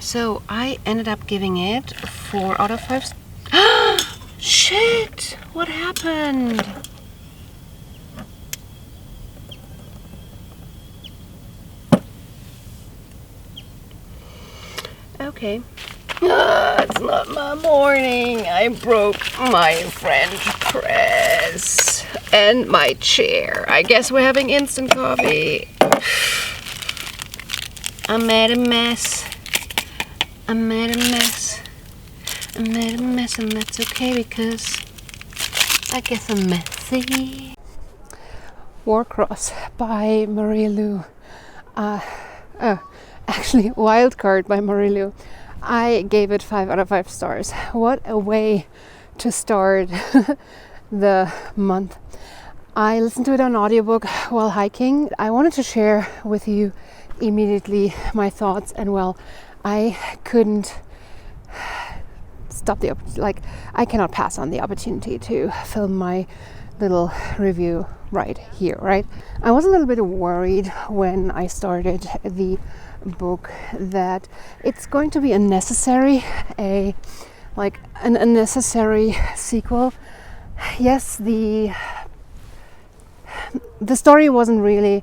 So I ended up giving it 4 out of 5. Shit! What happened? Okay. It's not my morning. I broke my French press and my chair. I guess we're having instant coffee. I made a mess. I made a mess. I made a mess, and that's okay because I guess I'm messy. Warcross by Marie Lu. Actually, Wildcard by Marie Lu. I gave it 5 out of 5 stars. What a way to start the month. I listened to it on audiobook while hiking. I wanted to share with you immediately my thoughts, and well, I couldn't stop I cannot pass on the opportunity to film my little review right here, right? I was a little bit worried when I started the book that it's going to be a necessary sequel. Yes, the story wasn't really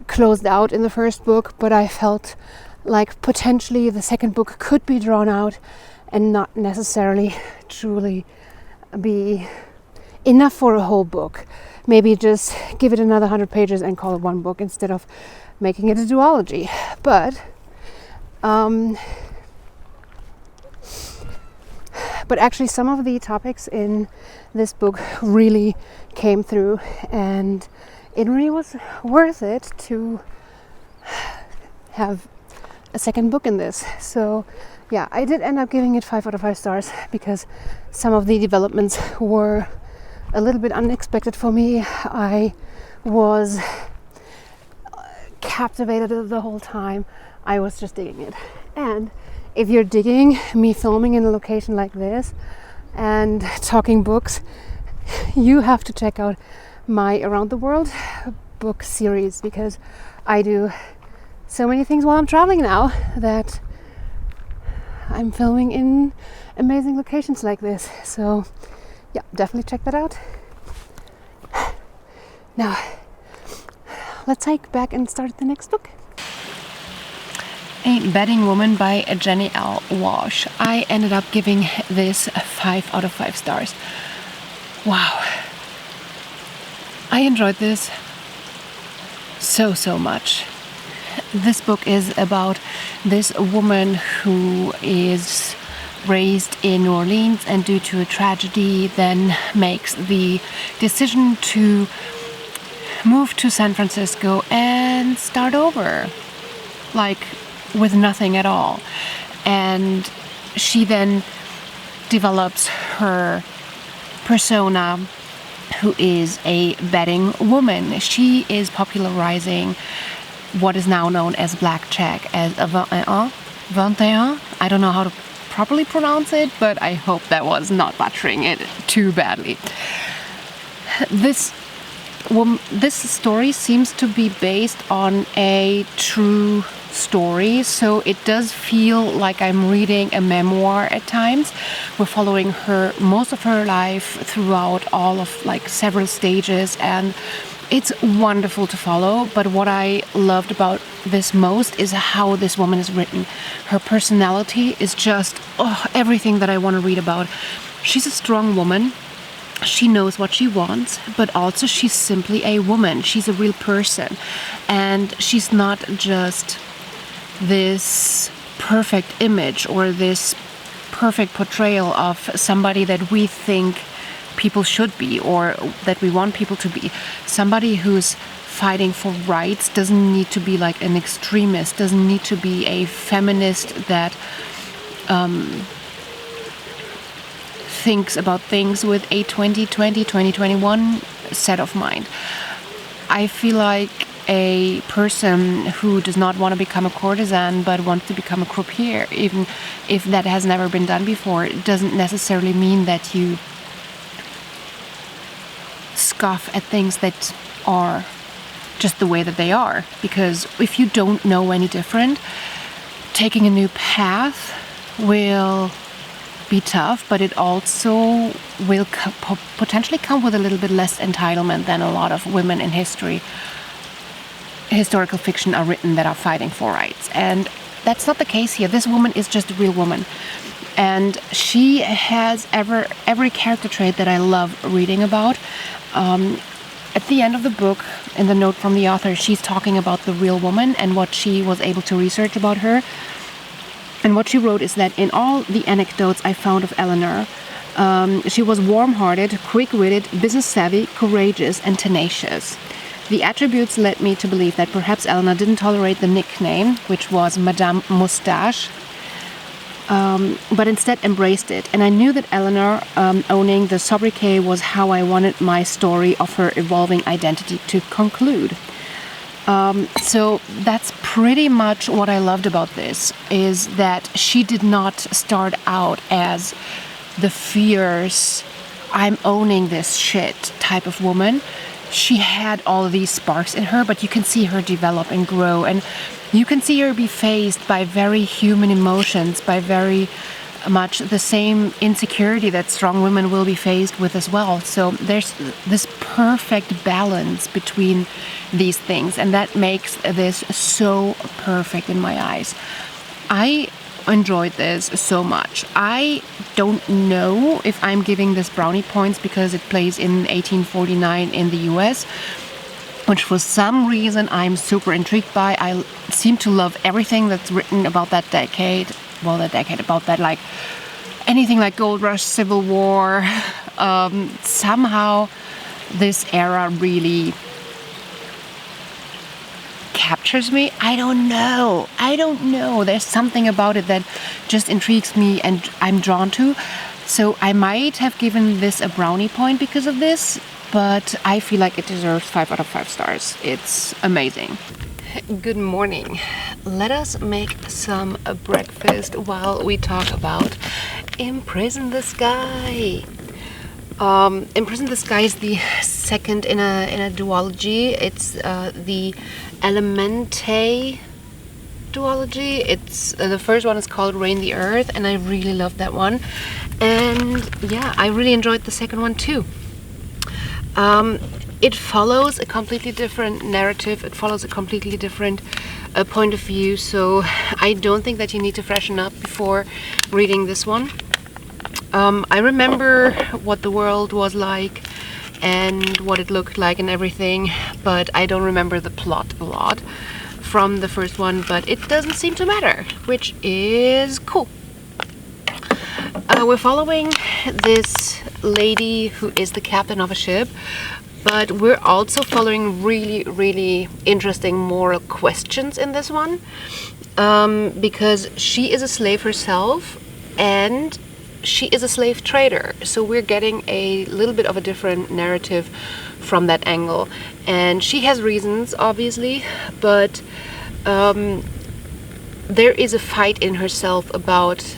closed out in the first book, but I felt like potentially the second book could be drawn out and not necessarily truly be enough for a whole book. Maybe just give it another 100 pages and call it one book instead of making it a duology. But actually some of the topics in this book really came through, and it really was worth it to have a second book in this. So yeah, I did end up giving it 5 out of 5 stars because some of the developments were a little bit unexpected for me. I was captivated the whole time. I was just digging it. And if you're digging me filming in a location like this and talking books, you have to check out my Around the World book series, because I do so many things while I'm traveling now that I'm filming in amazing locations like this. So yeah, definitely check that out. Now let's hike back and start the next book. A Bedding Woman by Jenny L. Walsh. I ended up giving this 5 out of 5 stars. Wow. I enjoyed this so much. This book is about this woman who is raised in New Orleans and due to a tragedy then makes the decision to move to San Francisco and start over, like with nothing at all. And she then develops her persona, who is a bedding woman. She is popularizing what is now known as blackjack, as a 21. I don't know how to properly pronounce it, but I hope that was not butchering it too badly. This story seems to be based on a true story, so it does feel like I'm reading a memoir at times. We're following her, most of her life throughout all of several stages, and it's wonderful to follow. But what I loved about this most is how this woman is written. Her personality is just everything that I want to read about. She's a strong woman. She knows what she wants, but also she's simply a woman. She's a real person, and she's not just this perfect image or this perfect portrayal of somebody that we think people should be or that we want people to be. Somebody who's fighting for rights doesn't need to be like an extremist, doesn't need to be a feminist that thinks about things with a 2021 set of mind. I feel like a person who does not want to become a courtesan but wants to become a croupier, even if that has never been done before, it doesn't necessarily mean that you scoff at things that are just the way that they are. Because if you don't know any different, taking a new path will be tough, but it also will potentially come with a little bit less entitlement than a lot of women in historical fiction are written that are fighting for rights. And that's not the case here. This woman is just a real woman. And she has every character trait that I love reading about. At the end of the book, in the note from the author, she's talking about the real woman and what she was able to research about her. And what she wrote is that in all the anecdotes I found of Eleanor, she was warm-hearted, quick-witted, business-savvy, courageous, and tenacious. The attributes led me to believe that perhaps Eleanor didn't tolerate the nickname, which was Madame Moustache, but instead embraced it. And I knew that Eleanor owning the sobriquet was how I wanted my story of her evolving identity to conclude. So that's pretty much what I loved about this, is that she did not start out as the fierce, I'm owning this shit type of woman. She had all these sparks in her, but you can see her develop and grow, and you can see her be faced by very human emotions, by very much the same insecurity that strong women will be faced with as well. So there's this perfect balance between these things, and that makes this so perfect in my eyes. I enjoyed this so much. I don't know if I'm giving this brownie points because it plays in 1849 in the US, which for some reason I'm super intrigued by. I seem to love everything that's written about that decade. Well, about that, like anything like Gold Rush, Civil War. Somehow this era really captures me. I don't know. There's something about it that just intrigues me and I'm drawn to. So I might have given this a brownie point because of this, but I feel like it deserves 5 out of 5 stars. It's amazing. Good morning. Let us make some breakfast while we talk about Imprison the Sky. Imprison the Sky is the second in a duology. It's the Elemente duology. It's the first one is called Rain the Earth, and I really loved that one. And yeah, I really enjoyed the second one too. It follows a completely different narrative. It follows a completely different point of view. So I don't think that you need to freshen up before reading this one. I remember what the world was like and what it looked like and everything, but I don't remember the plot a lot from the first one, but it doesn't seem to matter, which is cool. We're following this lady who is the captain of a ship, but we're also following really, really interesting moral questions in this one, because she is a slave herself and she is a slave trader. So we're getting a little bit of a different narrative from that angle. And she has reasons, obviously, but there is a fight in herself about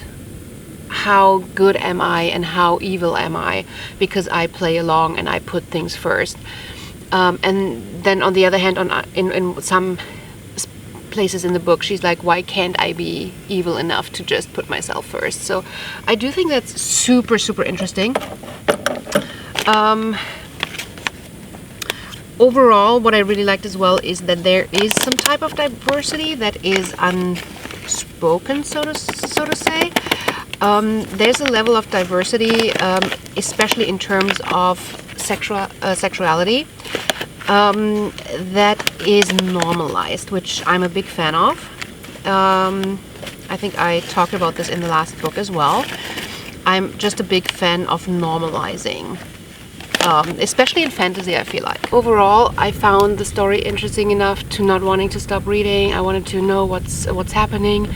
how good am I and how evil am I, because I play along and I put things first. And then on the other hand, in some places in the book, she's like, why can't I be evil enough to just put myself first? So I do think that's super, super interesting. Overall, what I really liked as well is that there is some type of diversity that is unspoken, so to say. There's a level of diversity, especially in terms of sexuality, that is normalized, which I'm a big fan of. I think I talked about this in the last book as well. I'm just a big fan of normalizing, especially in fantasy, I feel like. Overall, I found the story interesting enough to not wanting to stop reading. I wanted to know what's happening.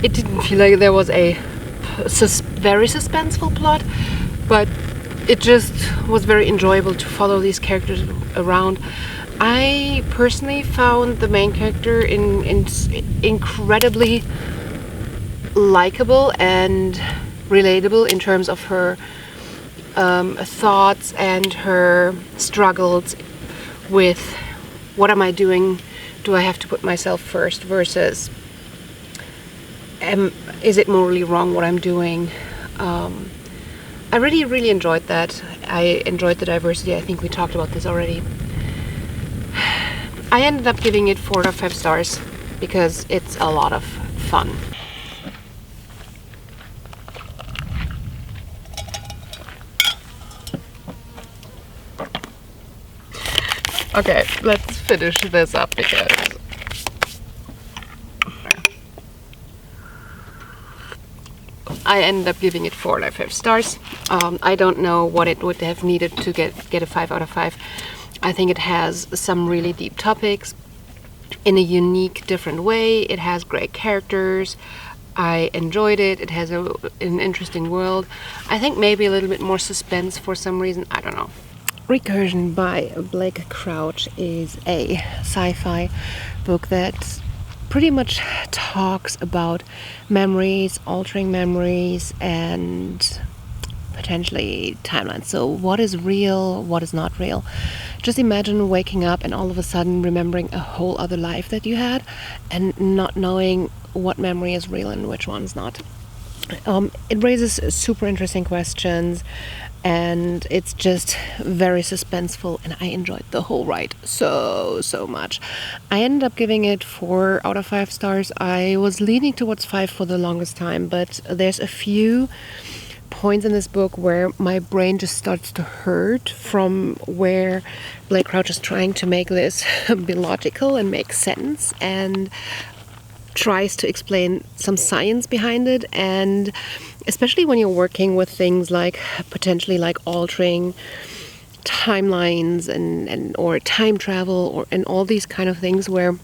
It didn't feel like there was a very suspenseful plot, but it just was very enjoyable to follow these characters around. I personally found the main character incredibly likable and relatable in terms of her thoughts and her struggles with what am I doing? Do I have to put myself first versus is it morally wrong what I'm doing? I really enjoyed that. I enjoyed the diversity. I think we talked about this already. I ended up giving it 4 out of 5 stars because it's a lot of fun. Okay, let's finish this up because I ended up giving it 4 out of 5 stars. I don't know what it would have needed to get a 5 out of 5. I think it has some really deep topics in a unique, different way. It has great characters. I enjoyed it. It has an interesting world. I think maybe a little bit more suspense for some reason. I don't know. Recursion by Blake Crouch is a sci-fi book that pretty much talks about memories, altering memories, and potentially timelines. So what is real, what is not real? Just imagine waking up and all of a sudden remembering a whole other life that you had and not knowing what memory is real and which one's not. It raises super interesting questions, and it's just very suspenseful, and I enjoyed the whole ride so much. I ended up giving it 4 out of 5 stars. I was leaning towards 5 for the longest time, but there's a few points in this book where my brain just starts to hurt from where Blake Crouch is trying to make this be logical and make sense, and tries to explain some science behind it. And especially when you're working with things like potentially like altering timelines and or time travel and all these kind of things where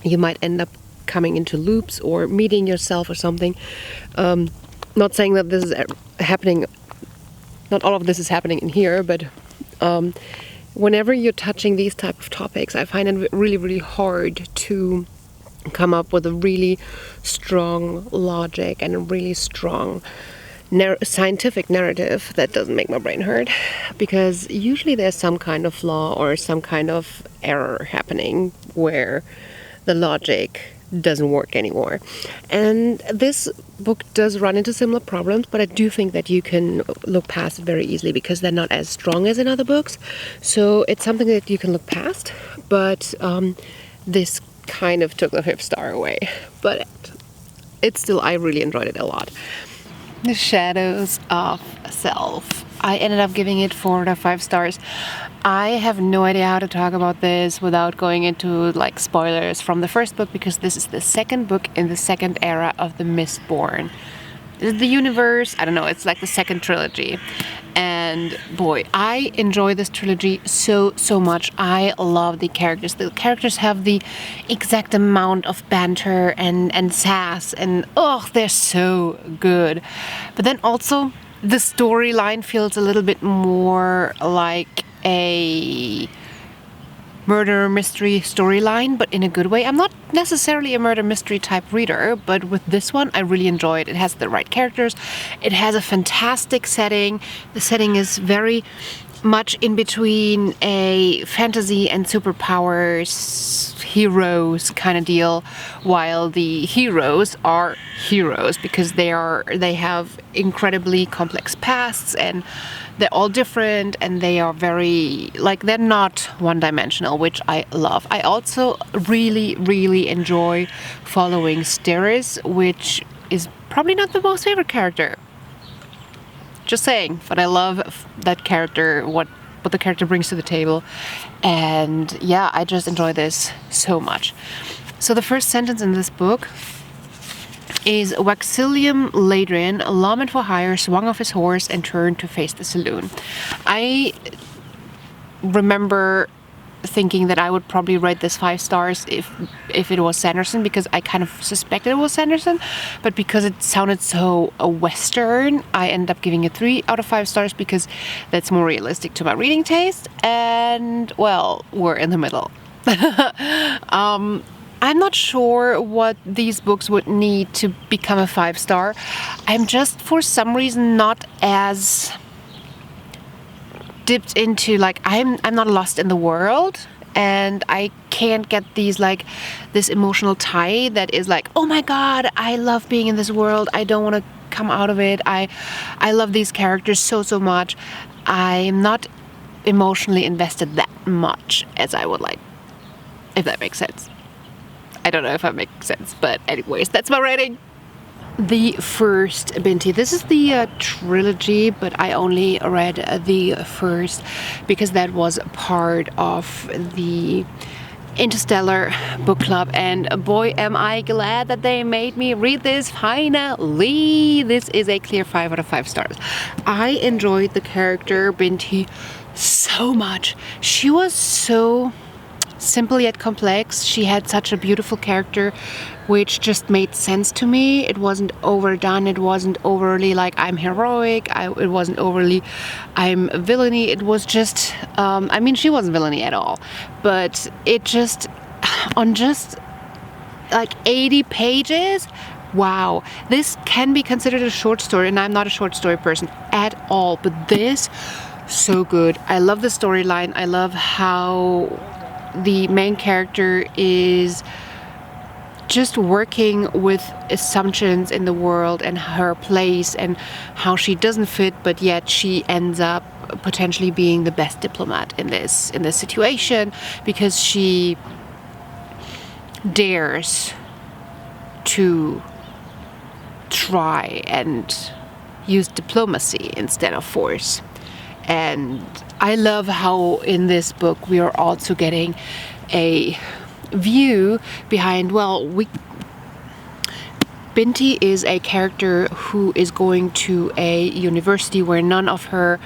you might end up coming into loops or meeting yourself or something. Not saying that this is happening, not all of this is happening in here, but whenever you're touching these type of topics, I find it really hard to come up with a really strong logic and a really strong scientific narrative that doesn't make my brain hurt, because usually there's some kind of flaw or some kind of error happening where the logic doesn't work anymore. And this book does run into similar problems, but I do think that you can look past it very easily because they're not as strong as in other books. So it's something that you can look past, but this kind of took the 5th star away. But it's still, I really enjoyed it a lot. The Shadows of Self. I ended up giving it 4 out of 5 stars. I have no idea how to talk about this without going into like spoilers from the first book, because this is the second book in the second era of the Mistborn. The universe, I don't know, it's like the second trilogy. And boy, I enjoy this trilogy so much. I love the characters. The characters have the exact amount of banter and sass, and oh, they're so good. But then also the storyline feels a little bit more like a murder mystery storyline, but in a good way. I'm not necessarily a murder mystery type reader, but with this one I really enjoy it. It has the right characters. It has a fantastic setting. The setting is very much in between a fantasy and superpowers heroes kind of deal, while the heroes are heroes because they have incredibly complex pasts, and they're all different, and they are very, like, they're not one-dimensional, which I love. I also really enjoy following Steris, which is probably not the most favorite character. Just saying, but I love that character, what the character brings to the table, and yeah, I just enjoy this so much. So the first sentence in this book is Waxilium Ladrin, lawman for hire, swung off his horse and turned to face the saloon. I remember thinking that I would probably rate this 5 stars if it was Sanderson, because I kind of suspected it was Sanderson, but because it sounded so Western, I ended up giving it 3 out of 5 stars because that's more realistic to my reading taste, and well, we're in the middle. I'm not sure what these books would need to become a 5 star. I'm just, for some reason, not as dipped into, like, I'm not lost in the world and I can't get this emotional tie that is like, oh my god, I love being in this world, I don't want to come out of it, I love these characters so much. I'm not emotionally invested that much as I would like, if that makes sense. I don't know if that makes sense, but anyways, that's my rating. The first Binti. This is the trilogy, but I only read the first because that was part of the Interstellar book club, and boy am I glad that they made me read this finally. This is a clear 5 out of 5 stars. I enjoyed the character Binti so much. She was so simple yet complex. She had such a beautiful character, which just made sense to me. It wasn't overdone. It wasn't overly like I'm heroic. It wasn't overly I'm villainy. It was just, I mean, she wasn't villainy at all, but it just, on just like 80 pages, wow, this can be considered a short story, and I'm not a short story person at all, but this, so good. I love the storyline. I love how the main character is just working with assumptions in the world and her place and how she doesn't fit, but yet she ends up potentially being the best diplomat in this situation because she dares to try and use diplomacy instead of force. And I love how in this book we are also getting a view behind, Binti is a character who is going to a university where none of her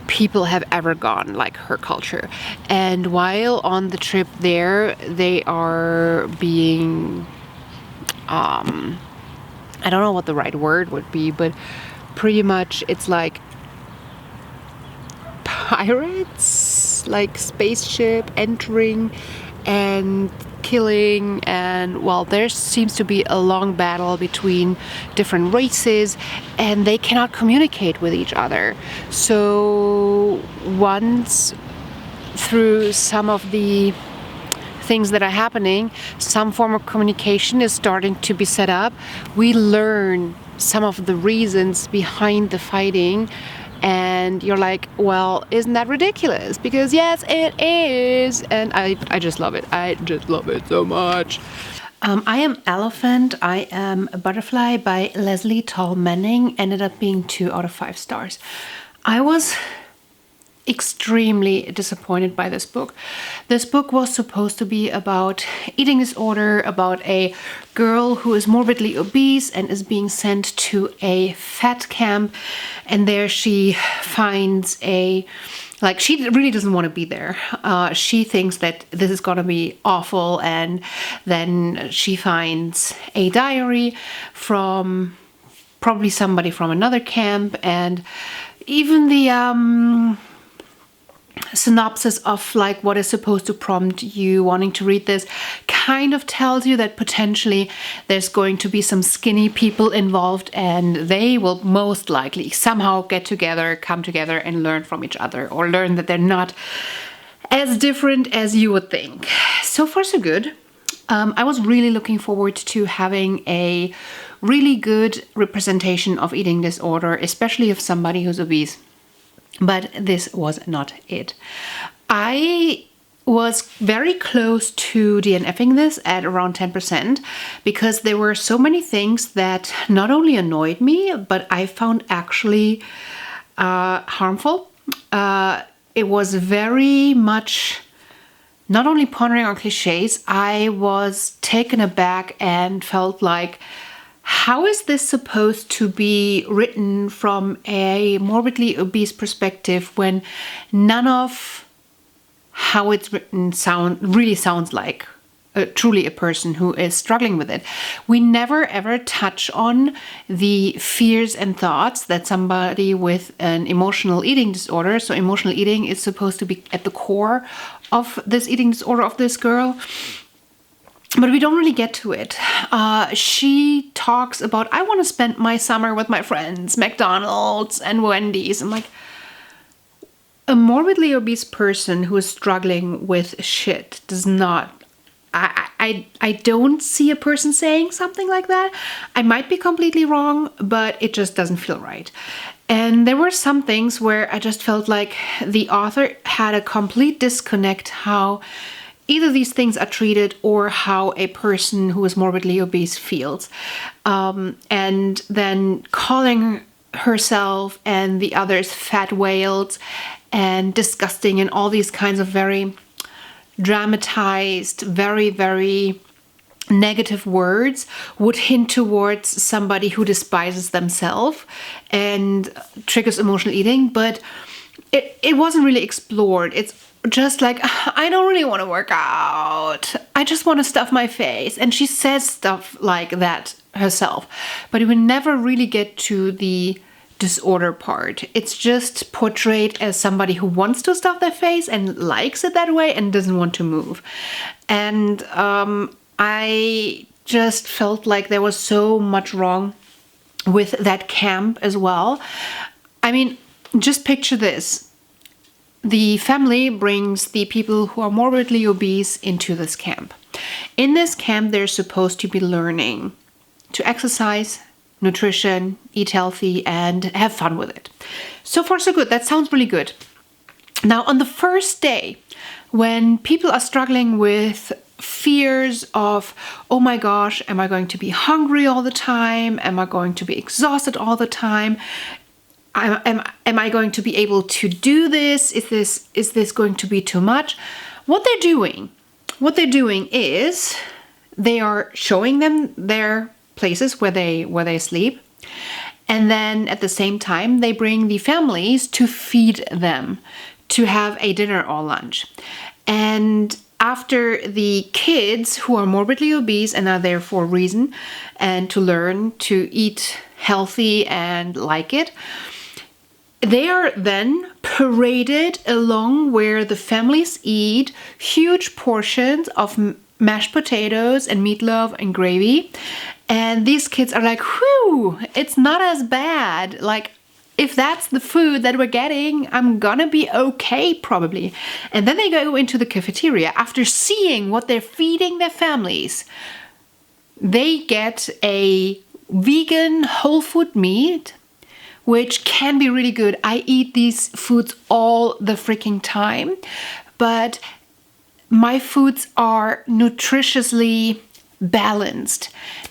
people have ever gone, like her culture. And while on the trip there, they are being, I don't know what the right word would be, but pretty much it's like pirates, like spaceship entering and killing, and there seems to be a long battle between different races and they cannot communicate with each other. So once, through some of the things that are happening, some form of communication is starting to be set up. We learn some of the reasons behind the fighting, and you're like, well, isn't that ridiculous? Because yes, it is. And I just love it. I just love it so much. I Am Elephant, I Am a Butterfly by Leslie Tall Manning ended up being 2 out of 5 stars. I was extremely disappointed by this book. This book was supposed to be about eating disorder, about a girl who is morbidly obese and is being sent to a fat camp, and there she finds she really doesn't want to be there. She thinks that this is gonna be awful, and then she finds a diary from probably somebody from another camp, and even the synopsis of what is supposed to prompt you wanting to read this kind of tells you that potentially there's going to be some skinny people involved, and they will most likely somehow get together, come together and learn from each other, or learn that they're not as different as you would think. So far so good. I was really looking forward to having a really good representation of eating disorder, especially of somebody who's obese. But this was not it. I was very close to DNFing this at around 10% because there were so many things that not only annoyed me, but I found actually harmful. It was very much not only pondering on cliches, I was taken aback and felt like, how is this supposed to be written from a morbidly obese perspective when none of how it's written really sounds like truly a person who is struggling with it? We never ever touch on the fears and thoughts that somebody with an emotional eating disorder, so emotional eating is supposed to be at the core of this eating disorder of this girl. But we don't really get to it. She talks about, I want to spend my summer with my friends, McDonald's and Wendy's. I'm like, a morbidly obese person who is struggling with shit does not. I don't see a person saying something like that. I might be completely wrong, but it just doesn't feel right. And there were some things where I just felt like the author had a complete disconnect how either these things are treated or how a person who is morbidly obese feels. And then calling herself and the others fat whales and disgusting and all these kinds of very dramatized, very, very negative words would hint towards somebody who despises themselves and triggers emotional eating, but it wasn't really explored. It's just like, I don't really want to work out. I just want to stuff my face. And she says stuff like that herself, but we never really get to the disorder part. It's just portrayed as somebody who wants to stuff their face and likes it that way and doesn't want to move. And I just felt like there was so much wrong with that camp as well. I mean, just picture this. The family brings the people who are morbidly obese into this camp. In this camp, they're supposed to be learning to exercise, nutrition, eat healthy, and have fun with it. So far, so good. That sounds really good. Now, on the first day, when people are struggling with fears of, oh my gosh, am I going to be hungry all the time? Am I going to be exhausted all the time? Am I going to be able to do this? Is this going to be too much? What they're doing is they are showing them their places where they sleep, and then at the same time they bring the families to feed them, to have a dinner or lunch. And after the kids who are morbidly obese and are there for a reason and to learn to eat healthy and like it, they are then paraded along where the families eat huge portions of mashed potatoes and meatloaf and gravy. And these kids are like, whew, it's not as bad. Like, if that's the food that we're getting, I'm gonna be okay, probably. And then they go into the cafeteria. After seeing what they're feeding their families, they get a vegan whole food meat, which can be really good. I eat these foods all the freaking time, but my foods are nutritiously balanced.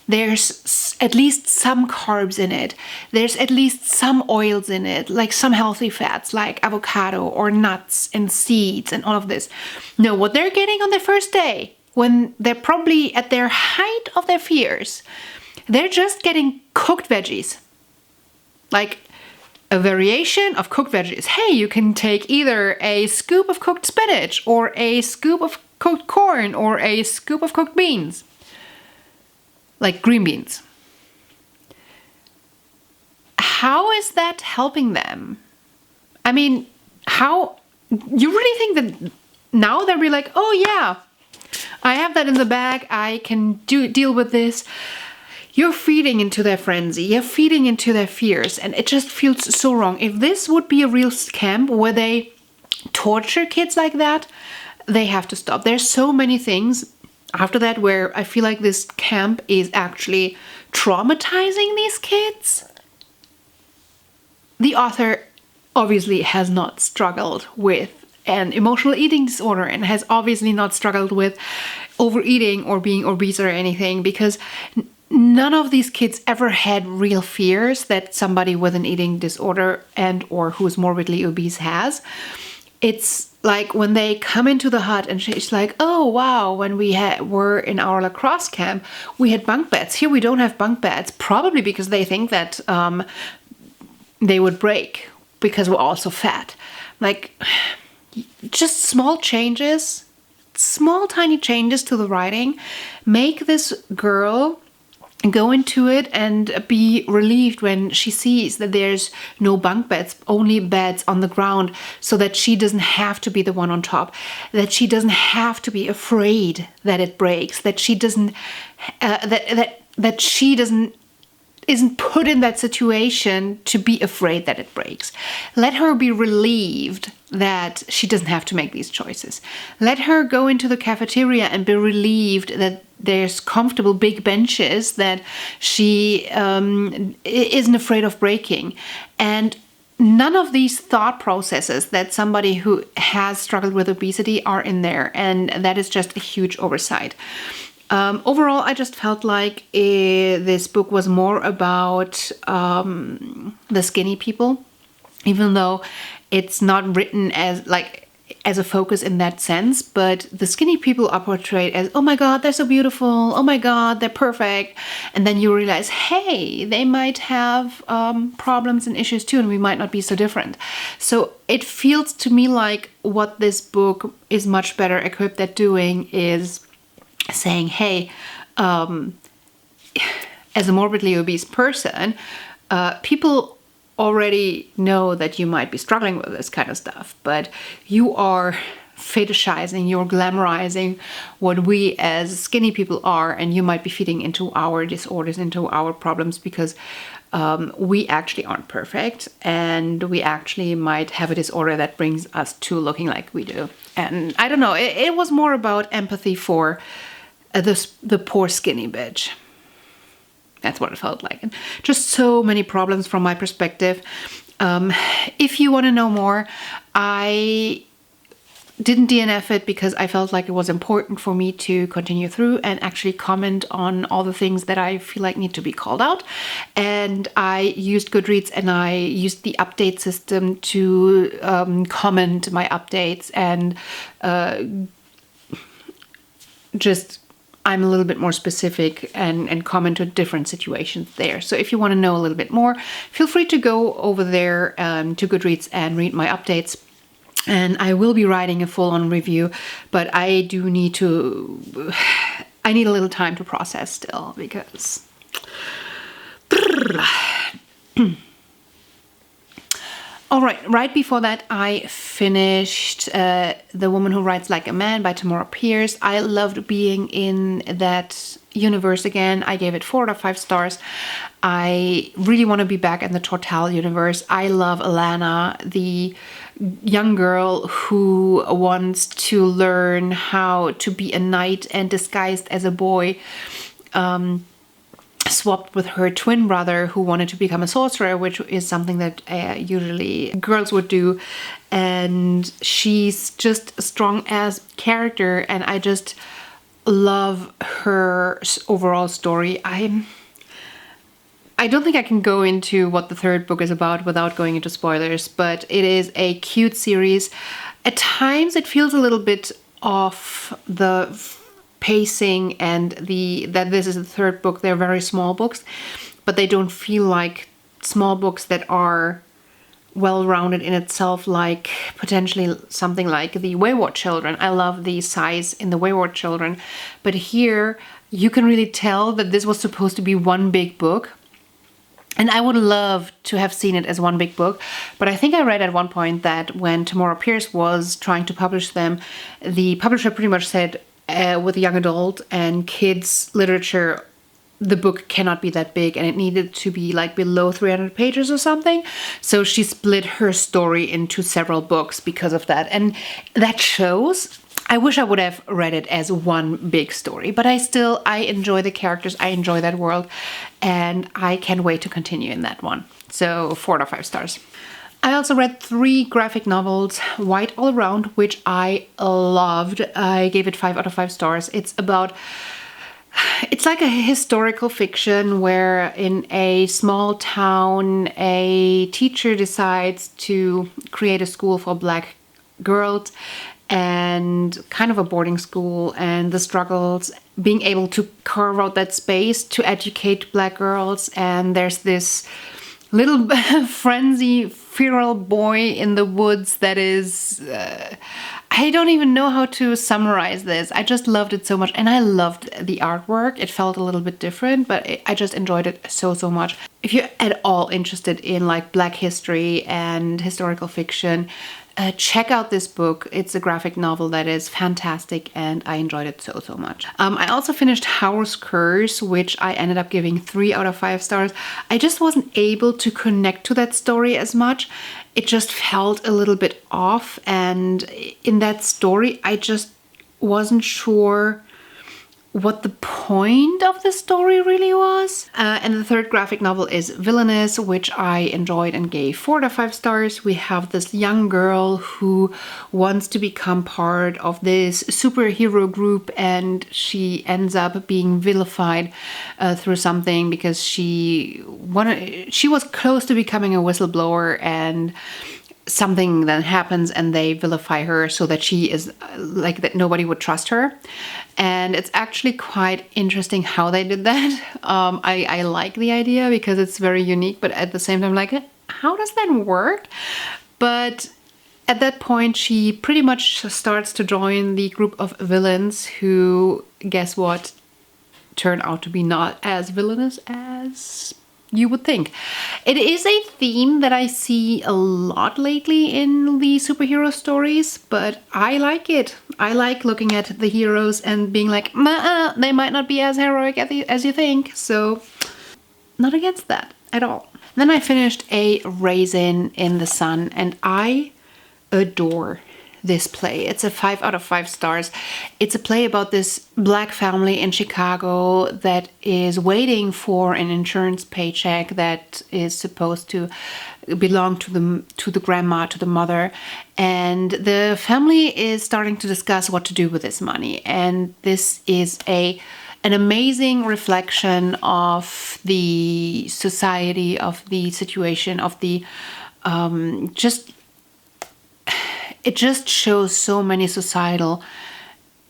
There's at least some carbs in it. There's at least some oils in it, like some healthy fats like avocado or nuts and seeds and all of this. No, what they're getting on their first day, when they're probably at their height of their fears, they're just getting cooked veggies. Like a variation of cooked veggies. Hey, you can take either a scoop of cooked spinach or a scoop of cooked corn or a scoop of cooked beans. Like green beans. How is that helping them? I mean, how you really think that now they'll be like, oh yeah, I have that in the bag, I can deal with this. You're feeding into their frenzy, you're feeding into their fears, and it just feels so wrong. If this would be a real camp where they torture kids like that, they have to stop. There's so many things after that where I feel like this camp is actually traumatizing these kids. The author obviously has not struggled with an emotional eating disorder and has obviously not struggled with overeating or being obese or anything, because none of these kids ever had real fears that somebody with an eating disorder and or who's morbidly obese has. It's like when they come into the hut and she's like, oh wow, when we were in our lacrosse camp, we had bunk beds. Here we don't have bunk beds, probably because they think that they would break because we're all so fat. Like, just small changes, small tiny changes to the writing make this girl go into it and be relieved when she sees that there's no bunk beds, only beds on the ground, so that she doesn't have to be the one on top, that she doesn't have to be afraid that it breaks, that she doesn't that she doesn't isn't put in that situation to be afraid that it breaks. Let her be relieved that she doesn't have to make these choices. Let her go into the cafeteria and be relieved that there's comfortable big benches that she isn't afraid of breaking. And none of these thought processes that somebody who has struggled with obesity are in there. And that is just a huge oversight. Overall, I just felt like this book was more about the skinny people, even though it's not written as a focus in that sense. But the skinny people are portrayed as, oh my God, they're so beautiful. Oh my God, they're perfect. And then you realize, hey, they might have problems and issues too, and we might not be so different. So it feels to me like what this book is much better equipped at doing is saying, hey, as a morbidly obese person, people already know that you might be struggling with this kind of stuff, but you are fetishizing, you're glamorizing what we as skinny people are, and you might be feeding into our disorders, into our problems, because we actually aren't perfect, and we actually might have a disorder that brings us to looking like we do. And I don't know, it was more about empathy for the poor skinny bitch. That's what it felt like. And just so many problems from my perspective. If you want to know more, I didn't DNF it because I felt like it was important for me to continue through and actually comment on all the things that I feel like need to be called out. And I used Goodreads and I used the update system to comment my updates and I'm a little bit more specific and comment to different situations there. So if you want to know a little bit more, feel free to go over there to Goodreads and read my updates. And I will be writing a full-on review, but I need a little time to process still, because all right before that, I finished The Woman Who Writes Like a Man by Tamora Pierce. I loved being in that universe again. I gave it 4 out of 5 stars. I really want to be back in the Tortal universe. I love Alana, the young girl who wants to learn how to be a knight and disguised as a boy, swapped with her twin brother who wanted to become a sorcerer, which is something that usually girls would do. And she's just a strong ass character, and I just love her overall story. I don't think I can go into what the third book is about without going into spoilers, but it is a cute series. At times it feels a little bit off the pacing and that this is the third book. They're very small books, but they don't feel like small books that are well-rounded in itself, like potentially something like the Wayward Children. I love the size in the Wayward Children, but here you can really tell that this was supposed to be one big book. And I would love to have seen it as one big book, but I think I read at one point that when Tamora Pierce was trying to publish them, the publisher pretty much said, with young adult and kids literature, the book cannot be that big and it needed to be like below 300 pages or something. So she split her story into several books because of that. And that shows. I wish I would have read it as one big story, but I enjoy the characters, I enjoy that world, and I can't wait to continue in that one. So 4 out of 5 stars. I also read 3 graphic novels, White All Around, which I loved. I gave it 5 out of 5 stars. It's like a historical fiction where in a small town, a teacher decides to create a school for Black girls, and kind of a boarding school, and the struggles being able to carve out that space to educate Black girls. And there's this little frenzy feral boy in the woods that is I don't even know how to summarize this. I just loved it so much, and I loved the artwork. It felt a little bit different, but I just enjoyed it so much. If you're at all interested in like Black history and historical fiction, check out this book. It's a graphic novel that is fantastic and I enjoyed it so much. I also finished House Curse, which I ended up giving 3 out of 5 stars. I just wasn't able to connect to that story as much. It just felt a little bit off, and in that story I just wasn't sure what the point of the story really was. And the third graphic novel is Villainous, which I enjoyed and gave 4 out of 5 stars. We have this young girl who wants to become part of this superhero group, and she ends up being vilified through something because she was close to becoming a whistleblower, and something then happens and they vilify her so that she is like that nobody would trust her. And it's actually quite interesting how they did that. I like the idea because it's very unique, but at the same time, like, how does that work? But at that point, she pretty much starts to join the group of villains who, guess what, turn out to be not as villainous as you would think. It is a theme that I see a lot lately in the superhero stories, but I like it. I like looking at the heroes and being like, they might not be as heroic as you think, so not against that at all. Then I finished a Raisin in the Sun, and I adore this play. It's a 5 out of 5 stars. It's a play about this black family in Chicago that is waiting for an insurance paycheck that is supposed to belong to the grandma, to the mother, and the family is starting to discuss what to do with this money. And this is an amazing reflection of the society, of the situation, of the it just shows so many societal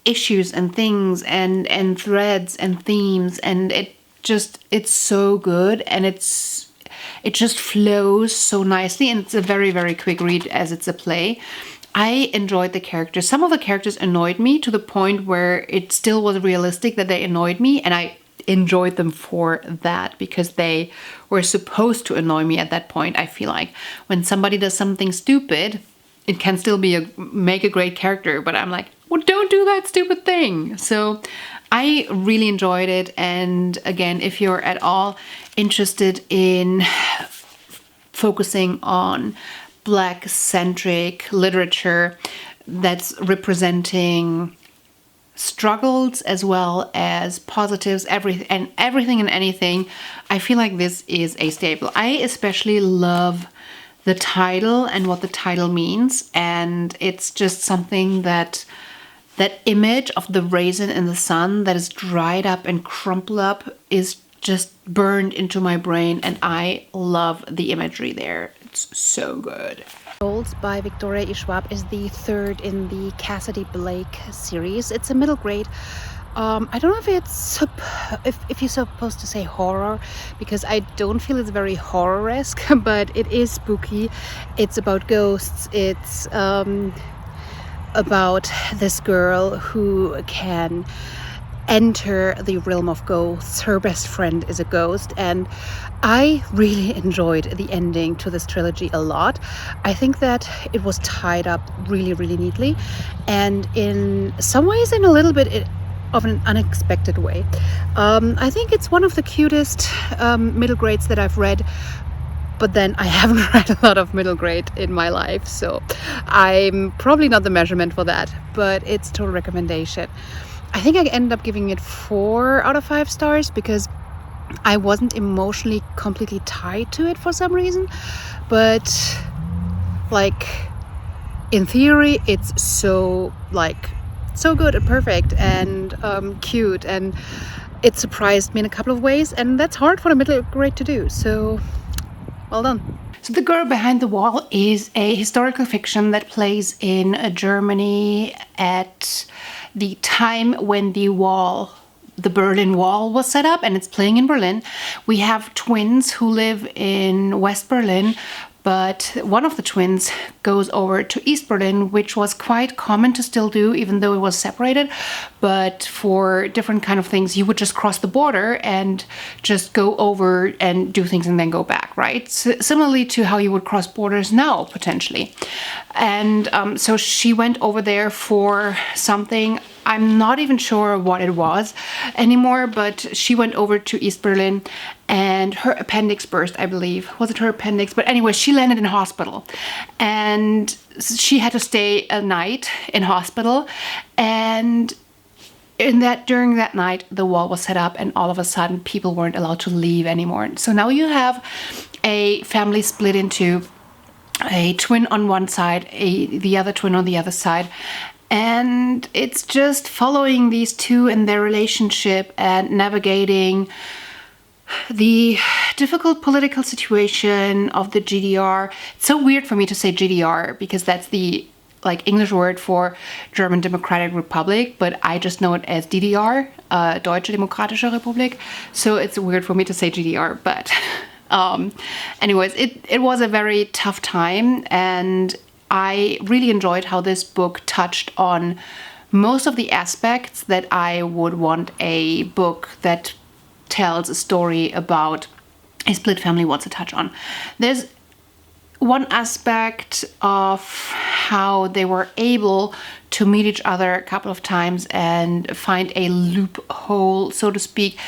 issues and things and threads and themes, and it's so good, and it just flows so nicely, and it's a very, very quick read as it's a play. I enjoyed the characters. Some of the characters annoyed me to the point where it still was realistic that they annoyed me, and I enjoyed them for that because they were supposed to annoy me at that point. I feel like when somebody does something stupid, it can still be make a great character, but I'm like, well, don't do that stupid thing. So I really enjoyed it. And again, if you're at all interested in focusing on Black-centric literature that's representing struggles as well as positives, everything and anything, I feel like this is a staple. I especially love the title and what the title means, and it's just something that image of the raisin in the sun that is dried up and crumpled up is just burned into my brain, and I love the imagery there. It's so good. Souls by Victoria E. Schwab is the third in the Cassidy Blake series. It's a middle grade. I don't know if it's if you're supposed to say horror, because I don't feel it's very horror-esque, but it is spooky. It's about ghosts. It's about this girl who can enter the realm of ghosts. Her best friend is a ghost, and I really enjoyed the ending to this trilogy a lot. I think that it was tied up really, really neatly, and in some ways, in a little bit of an unexpected way. I think it's one of the cutest middle grades that I've read, but then I haven't read a lot of middle grade in my life, so I'm probably not the measurement for that, but it's a total recommendation. I think I ended up giving it 4 out of 5 stars because I wasn't emotionally completely tied to it for some reason, but like in theory it's so good and perfect and cute, and it surprised me in a couple of ways, and that's hard for a middle grade to do, so well done. So The Girl Behind the Wall is a historical fiction that plays in Germany at the time when the Berlin Wall was set up, and it's playing in Berlin. We have twins who live in West Berlin, But one of the twins goes over to East Berlin, which was quite common to still do, even though it was separated. But for different kind of things, you would just cross the border and just go over and do things and then go back, right? Similarly to how you would cross borders now, potentially. And so she went over there for something. I'm not even sure what it was anymore, but she went over to East Berlin and her appendix burst, I believe. Was it her appendix? But anyway, she landed in hospital and she had to stay a night in hospital. And during that night, the wall was set up and all of a sudden people weren't allowed to leave anymore. So now you have a family split into a twin on one side, the other twin on the other side. And it's just following these two and their relationship and navigating the difficult political situation of the GDR. It's so weird for me to say GDR because that's the English word for German Democratic Republic, but I just know it as DDR, Deutsche Demokratische Republik. So it's weird for me to say GDR, but anyways, it was a very tough time, and I really enjoyed how this book touched on most of the aspects that I would want a book that tells a story about a split family wants to touch on. There's one aspect of how they were able to meet each other a couple of times and find a loophole, so to speak,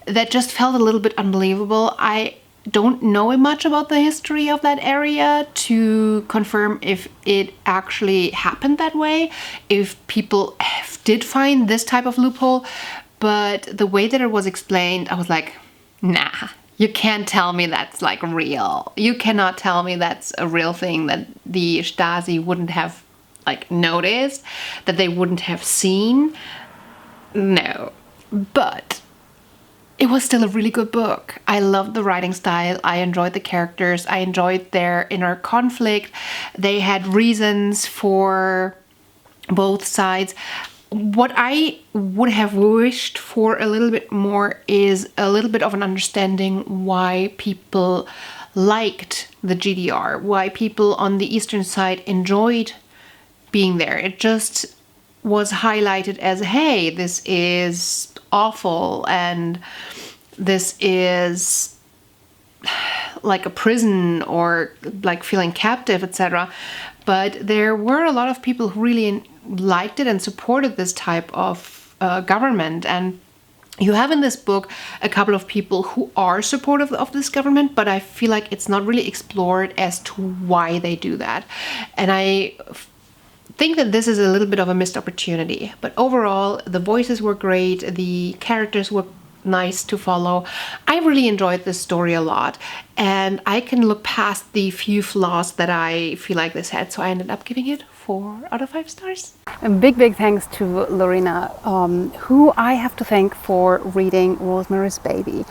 that just felt a little bit unbelievable. I don't know much about the history of that area to confirm if it actually happened that way, if people did find this type of loophole, but the way that it was explained, I was like, nah, you can't tell me that's real. You cannot tell me that's a real thing that the Stasi wouldn't have noticed, that they wouldn't have seen. No, but it was still a really good book. I loved the writing style. I enjoyed the characters. I enjoyed their inner conflict. They had reasons for both sides. What I would have wished for a little bit more is a little bit of an understanding why people liked the GDR, why people on the eastern side enjoyed being there. It just was highlighted as, hey, this is awful and this is like a prison or feeling captive, etc. But there were a lot of people who really liked it and supported this type of government. And you have in this book a couple of people who are supportive of this government, but I feel like it's not really explored as to why they do that. And I think that this is a little bit of a missed opportunity. But overall, the voices were great. The characters were nice to follow. I really enjoyed this story a lot, and I can look past the few flaws that I feel like this had, so I ended up giving it 4 out of 5 stars. A big thanks to Lorena, who I have to thank for reading Rosemary's Baby.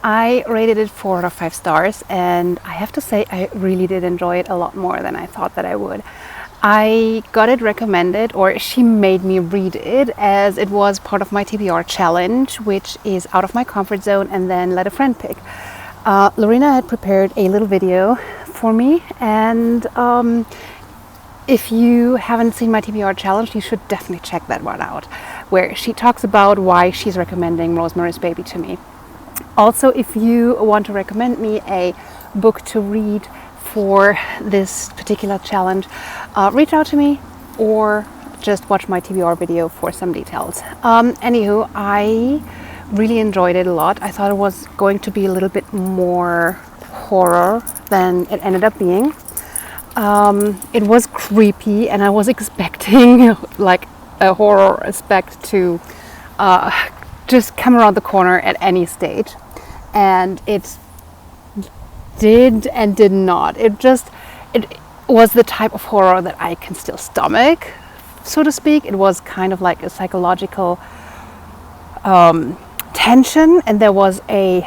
I rated it 4 out of 5 stars, and I have to say I really did enjoy it a lot more than I thought that I would. I got it recommended, or she made me read it, as it was part of my TBR challenge, which is out of my comfort zone and then let a friend pick. Lorena had prepared a little video for me, and if you haven't seen my TBR challenge, you should definitely check that one out, where she talks about why she's recommending Rosemary's Baby to me. Also, if you want to recommend me a book to read for this particular challenge, reach out to me or just watch my TBR video for some details. Anywho, I really enjoyed it a lot. I thought it was going to be a little bit more horror than it ended up being. It was creepy, and I was expecting like a horror aspect to just come around the corner at any stage, and it did and did not. It was the type of horror that I can still stomach, so to speak. It was kind of like a psychological tension, and there was a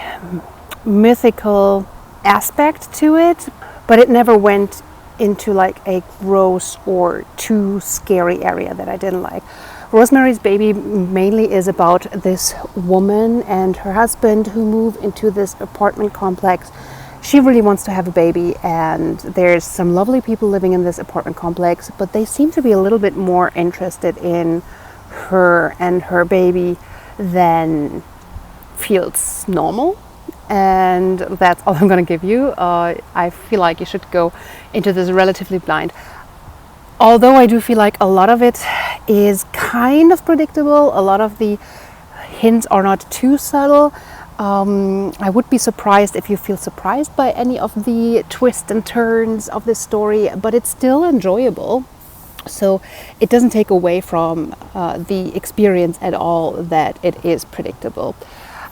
mythical aspect to it, but it never went into like a gross or too scary area that I didn't like. Rosemary's Baby mainly is about this woman and her husband who move into this apartment complex she really wants to have a baby, and there's some lovely people living in this apartment complex, but they seem to be a little bit more interested in her and her baby than feels normal. And that's all I'm going to give you. I feel like you should go into this relatively blind. Although I do feel like a lot of it is kind of predictable, a lot of the hints are not too subtle. I would be surprised if you feel surprised by any of the twists and turns of this story, but it's still enjoyable. So it doesn't take away from the experience at all that it is predictable.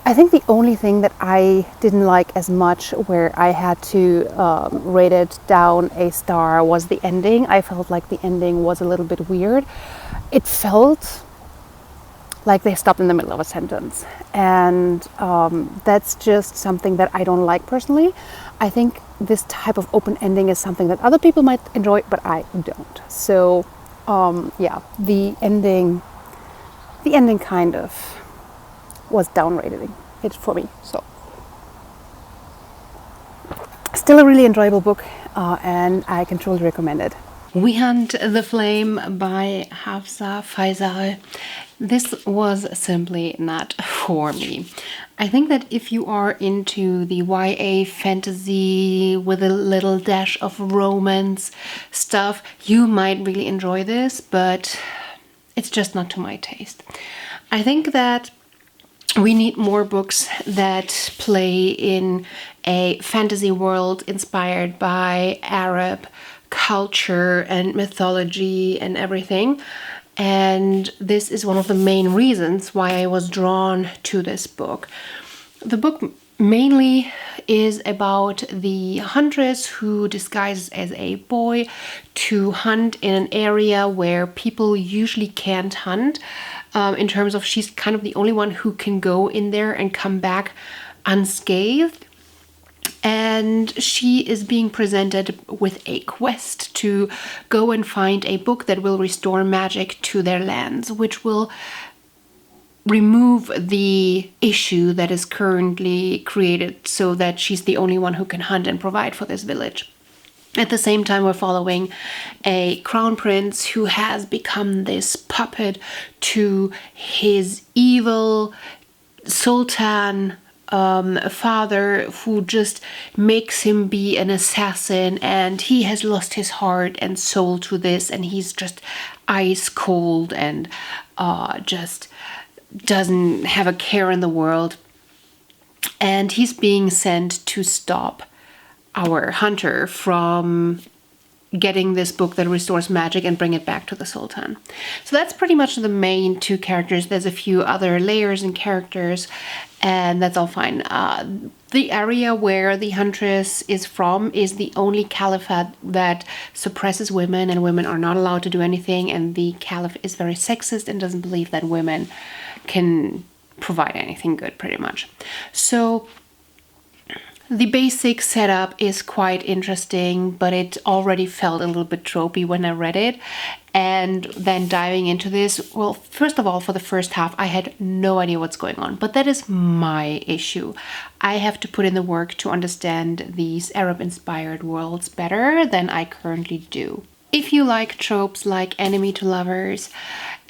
I think the only thing that I didn't like as much, where I had to rate it down a star, was the ending. I felt like the ending was a little bit weird. It felt like they stopped in the middle of a sentence, and that's just something that I don't like personally. I think this type of open ending is something that other people might enjoy, but I don't. So yeah, the ending kind of was downrated it for me. So still a really enjoyable book, and I can truly recommend it. We Hunt the Flame by Hafsa Faisal. This was simply not for me. I think that if you are into the YA fantasy with a little dash of romance stuff, you might really enjoy this, but it's just not to my taste. I think that we need more books that play in a fantasy world inspired by Arab culture and mythology and everything. And this is one of the main reasons why I was drawn to this book. The book mainly is about the huntress who disguises as a boy to hunt in an area where people usually can't hunt. In terms of, she's kind of the only one who can go in there and come back unscathed. And she is being presented with a quest to go and find a book that will restore magic to their lands, which will remove the issue that is currently created so that she's the only one who can hunt and provide for this village. At the same time, we're following a crown prince who has become this puppet to his evil sultan father, who just makes him be an assassin, and he has lost his heart and soul to this, and he's just ice cold and just doesn't have a care in the world. And he's being sent to stop our hunter from getting this book that restores magic and bring it back to the Sultan. So that's pretty much the main two characters. There's a few other layers and characters, and that's all fine. The area where the huntress is from is the only caliphate that suppresses women, and women are not allowed to do anything, and the caliph is very sexist and doesn't believe that women can provide anything good, pretty much. So the basic setup is quite interesting, but it already felt a little bit tropey when I read it. And then diving into this, well, first of all, for the first half, I had no idea what's going on. But that is my issue. I have to put in the work to understand these Arab-inspired worlds better than I currently do. If you like tropes like enemy to lovers,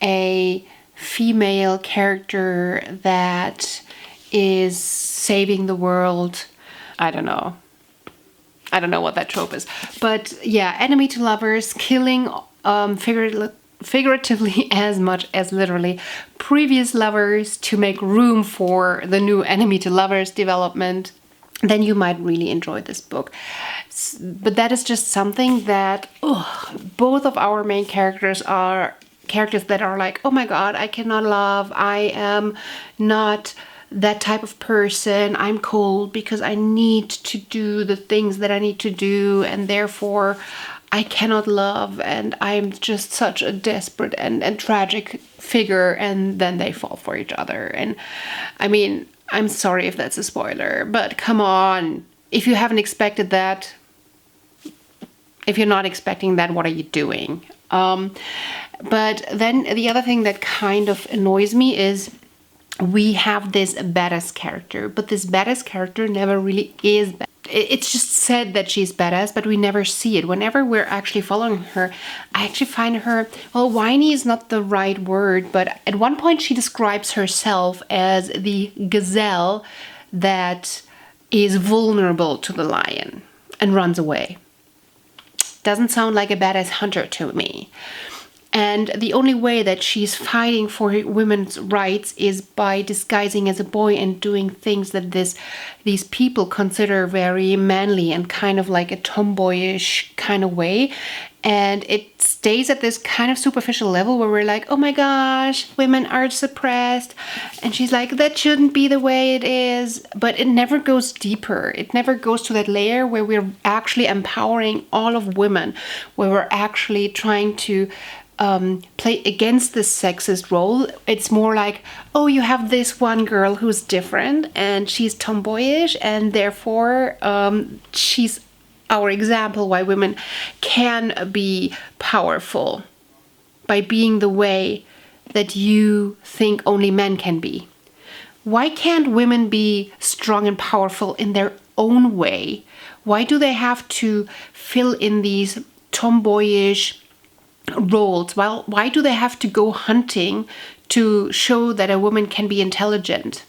a female character that is saving the world, I don't know what that trope is. But yeah, enemy to lovers, killing figuratively as much as literally previous lovers to make room for the new enemy to lovers development, then you might really enjoy this book. But that is just something that both of our main characters are characters that are like, oh my god, I cannot love, I am not that type of person, I'm cold because I need to do the things that I need to do, and therefore I cannot love, and I'm just such a desperate and tragic figure, and then they fall for each other. And I mean, I'm sorry if that's a spoiler, but come on, if you haven't expected that, if you're not expecting that, what are you doing? But then the other thing that kind of annoys me is we have this badass character, but this badass character never really is bad. it's just said that she's badass, but we never see it. Whenever we're actually following her, I actually find her, well, whiny is not the right word, but at one point she describes herself as the gazelle that is vulnerable to the lion and runs away. Doesn't sound like a badass hunter to me. And the only way that she's fighting for women's rights is by disguising as a boy and doing things that these people consider very manly and kind of like a tomboyish kind of way. And it stays at this kind of superficial level where we're like, oh my gosh, women are suppressed. And she's like, that shouldn't be the way it is. But it never goes deeper. It never goes to that layer where we're actually empowering all of women, where we're actually trying to play against this sexist role. It's more like, oh, you have this one girl who's different and she's tomboyish, and therefore she's our example why women can be powerful by being the way that you think only men can be. Why can't women be strong and powerful in their own way? Why do they have to fill in these tomboyish roles? Well, why do they have to go hunting to show that a woman can be intelligent?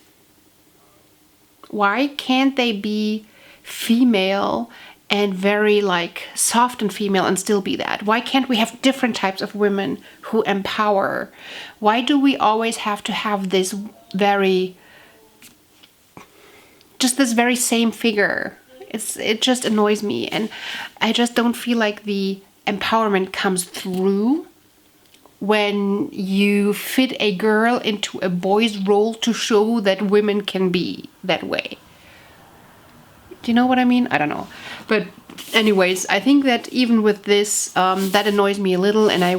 Why can't they be female and very like soft and female and still be that? Why can't we have different types of women who empower? Why do we always have to have this very same figure? It just annoys me, and I just don't feel like the empowerment comes through when you fit a girl into a boy's role to show that women can be that way. Do you know what I mean? I don't know. But anyways, I think that even with this, that annoys me a little, and I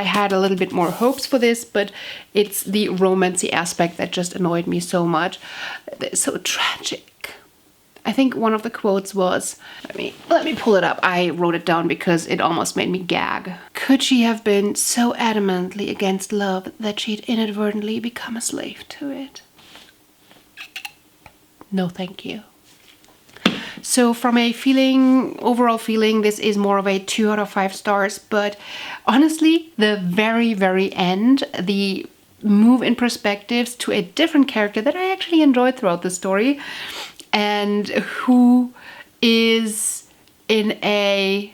had a little bit more hopes for this, but it's the romancy aspect that just annoyed me so much. It's so tragic. I think one of the quotes was, let me pull it up. I wrote it down because it almost made me gag. Could she have been so adamantly against love that she'd inadvertently become a slave to it? No, thank you. So from a overall feeling, this is more of a 2 out of 5 stars. But honestly, the very, very end, the move in perspectives to a different character that I actually enjoyed throughout the story, and who is in a...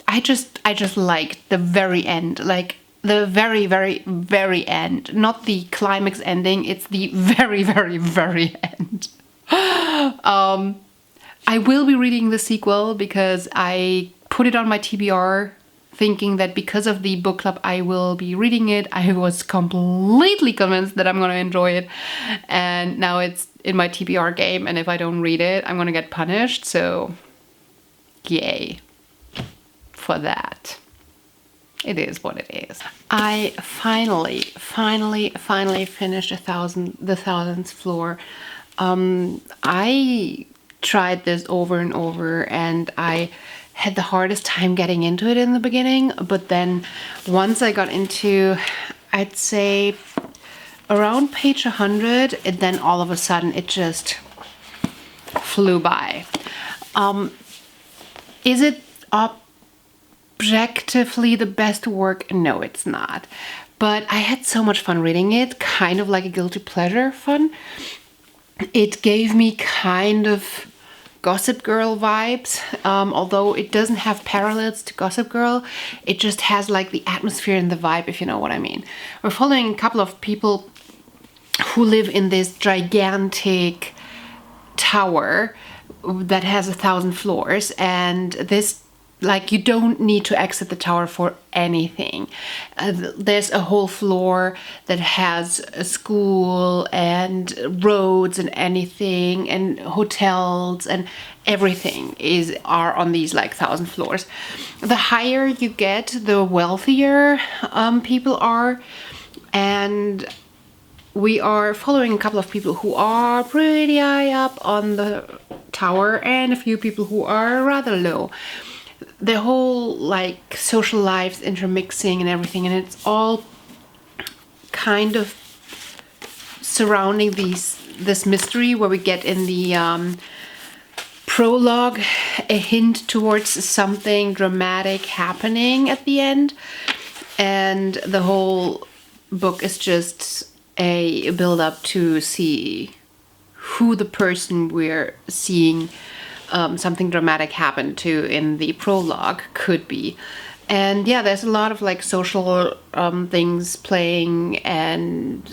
I just liked the very end, like the very, very, very end. Not the climax ending, it's the very, very, very end. I will be reading the sequel because I put it on my TBR thinking that because of the book club I will be reading it. I was completely convinced that I'm going to enjoy it, and now it's in my TBR game, and if I don't read it I'm going to get punished, so yay for that. It is what it is. I finally finished the 1000th floor. I tried this over and over, and I had the hardest time getting into it in the beginning, but then once I got into, I'd say around page 100, and then all of a sudden it just flew by. Is it objectively the best work? No, it's not. But I had so much fun reading it, kind of like a guilty pleasure fun. It gave me kind of Gossip Girl vibes, although it doesn't have parallels to Gossip Girl. It just has like the atmosphere and the vibe, if you know what I mean. We're following a couple of people who live in this gigantic tower that has 1,000 floors, and this, like, you don't need to exit the tower for anything. There's a whole floor that has a school and roads and anything, and hotels, and everything are on these like 1,000 floors. The higher you get, the wealthier people are, and we are following a couple of people who are pretty high up on the tower and a few people who are rather low. Their whole like social lives intermixing and everything, and it's all kind of surrounding this mystery where we get in the prologue a hint towards something dramatic happening at the end, and the whole book is just a build-up to see who the person we're seeing something dramatic happen to in the prologue could be. And yeah, there's a lot of like social things playing, and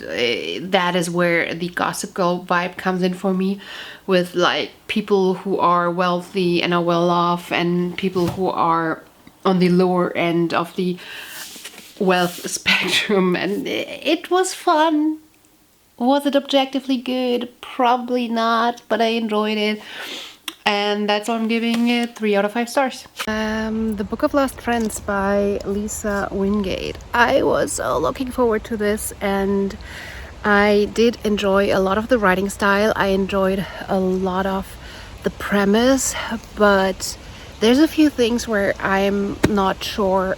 that is where the Gossip Girl vibe comes in for me, with like people who are wealthy and are well off, and people who are on the lower end of the wealth spectrum. And it was fun. Was it objectively good? Probably not, but I enjoyed it. And that's why I'm giving it 3 out of 5 stars. The Book of Lost Friends by Lisa Wingate. I was so looking forward to this, and I did enjoy a lot of the writing style. I enjoyed a lot of the premise, but there's a few things where I'm not sure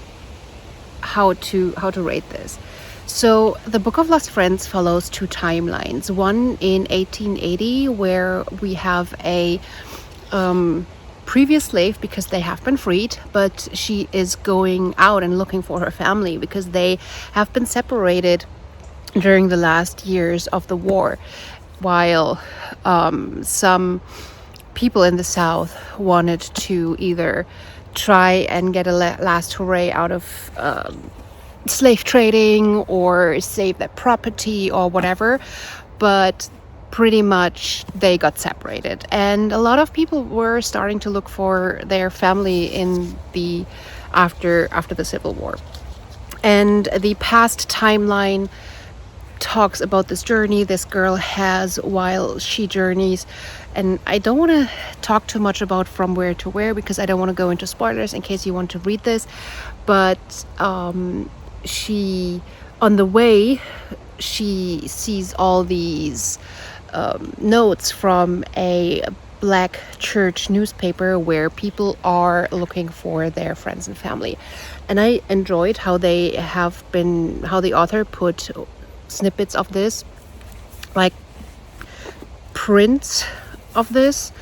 how to rate this. So the Book of Lost Friends follows 2 timelines. One in 1880, where we have a previous slave, because they have been freed, but she is going out and looking for her family because they have been separated during the last years of the war, while some people in the South wanted to either try and get a last hooray out of slave trading or save their property or whatever, but pretty much they got separated, and a lot of people were starting to look for their family in the after the Civil War. And the past timeline talks about this journey this girl has while she journeys, and I don't want to talk too much about from where to where because I don't want to go into spoilers in case you want to read this, but she, on the way, she sees all these notes from a black church newspaper where people are looking for their friends and family. And I enjoyed how the author put snippets of this, like prints of this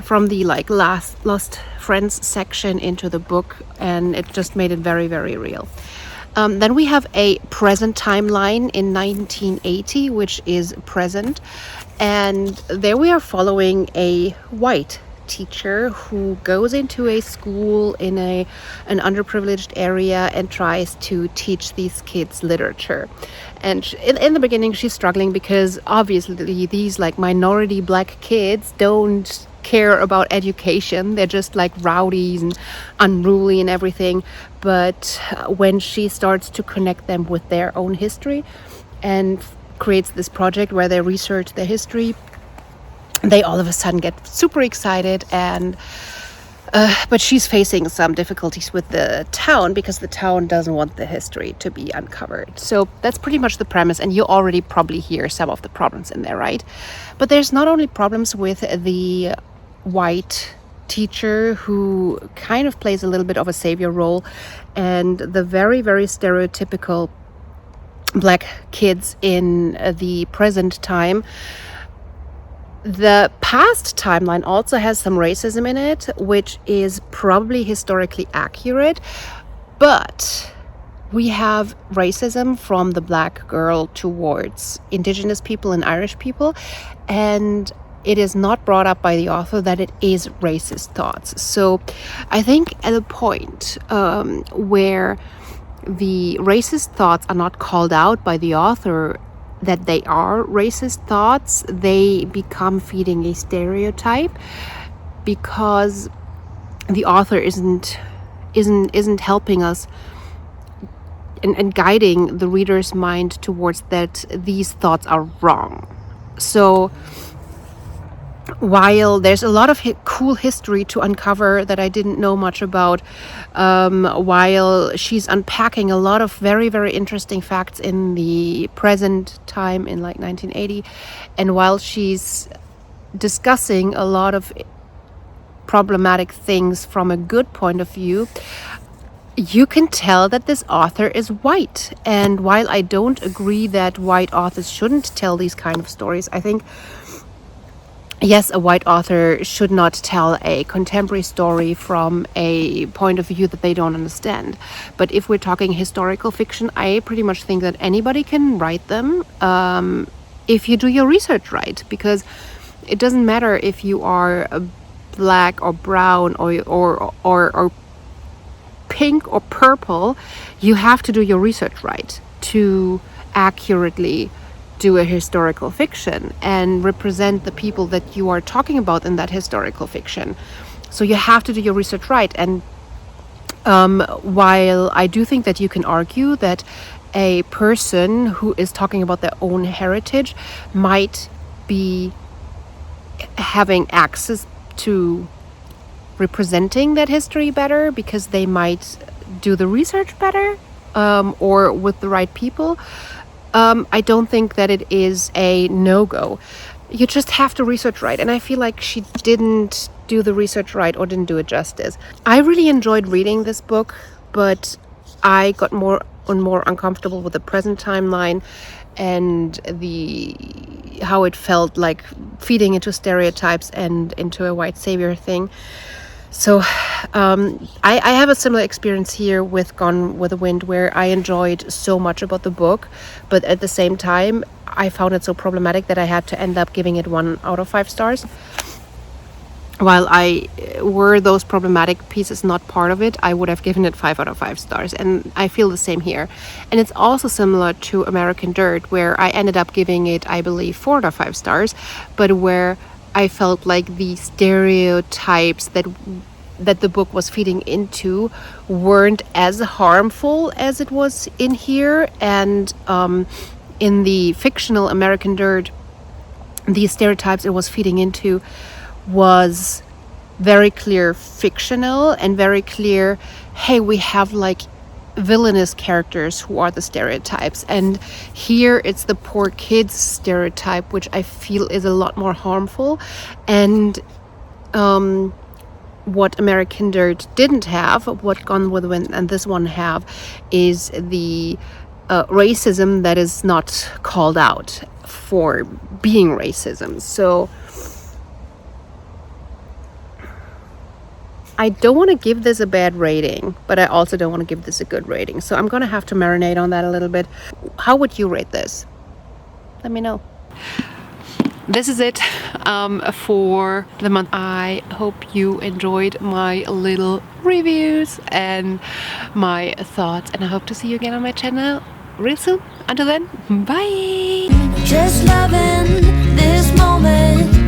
from the like Lost Friends section into the book, and it just made it very, very real. Then we have a present timeline in 1980, which is present. And there we are following a white teacher who goes into a school in an underprivileged area and tries to teach these kids literature. And in the beginning, she's struggling because obviously these like minority black kids don't care about education. They're just like rowdies and unruly and everything. But when she starts to connect them with their own history and creates this project where they research their history, they all of a sudden get super excited. And but she's facing some difficulties with the town because the town doesn't want the history to be uncovered. So that's pretty much the premise, and you already probably hear some of the problems in there, right? But there's not only problems with the white teacher, who kind of plays a little bit of a savior role, and the very, very stereotypical black kids in the present time. The past timeline also has some racism in it, which is probably historically accurate, but we have racism from the black girl towards indigenous people and Irish people, and it is not brought up by the author that it is racist thoughts. So I think at a point where the racist thoughts are not called out by the author that they are racist thoughts, they become feeding a stereotype, because the author isn't helping us and guiding the reader's mind towards that these thoughts are wrong. So while there's a lot of cool history to uncover that I didn't know much about, while she's unpacking a lot of very, very interesting facts in the present time in like 1980, and while she's discussing a lot of problematic things from a good point of view, you can tell that this author is white. And while I don't agree that white authors shouldn't tell these kind of stories, I think yes, a white author should not tell a contemporary story from a point of view that they don't understand. But if we're talking historical fiction, I pretty much think that anybody can write them if you do your research right, because it doesn't matter if you are black or brown or pink or purple. You have to do your research right to accurately do a historical fiction and represent the people that you are talking about in that historical fiction. So you have to do your research right. And while I do think that you can argue that a person who is talking about their own heritage might be having access to representing that history better because they might do the research better, or with the right people, I don't think that it is a no-go. You just have to research right. And I feel like she didn't do the research right or didn't do it justice. I really enjoyed reading this book, but I got more and more uncomfortable with the present timeline and how it felt like feeding into stereotypes and into a white savior thing. So I have a similar experience here with Gone with the Wind, where I enjoyed so much about the book, but at the same time I found it so problematic that I had to end up giving it 1 out of 5 stars. While were those problematic pieces not part of it, I would have given it 5 out of 5 stars. And I feel the same here. And it's also similar to American Dirt, where I ended up giving it, I believe, 4 out of 5 stars, but where I felt like the stereotypes that the book was feeding into weren't as harmful as it was in here. And in the fictional American Dirt, the stereotypes it was feeding into was very clear fictional and very clear, hey, we have like villainous characters who are the stereotypes, and here it's the poor kids stereotype, which I feel is a lot more harmful. And what American Dirt didn't have, what Gone with the Wind and this one have, is the racism that is not called out for being racism. So I don't want to give this a bad rating, but I also don't want to give this a good rating. So I'm going to have to marinate on that a little bit. How would you rate this? Let me know. This is it for the month. I hope you enjoyed my little reviews and my thoughts, and I hope to see you again on my channel real soon. Until then, bye! Just loving this moment.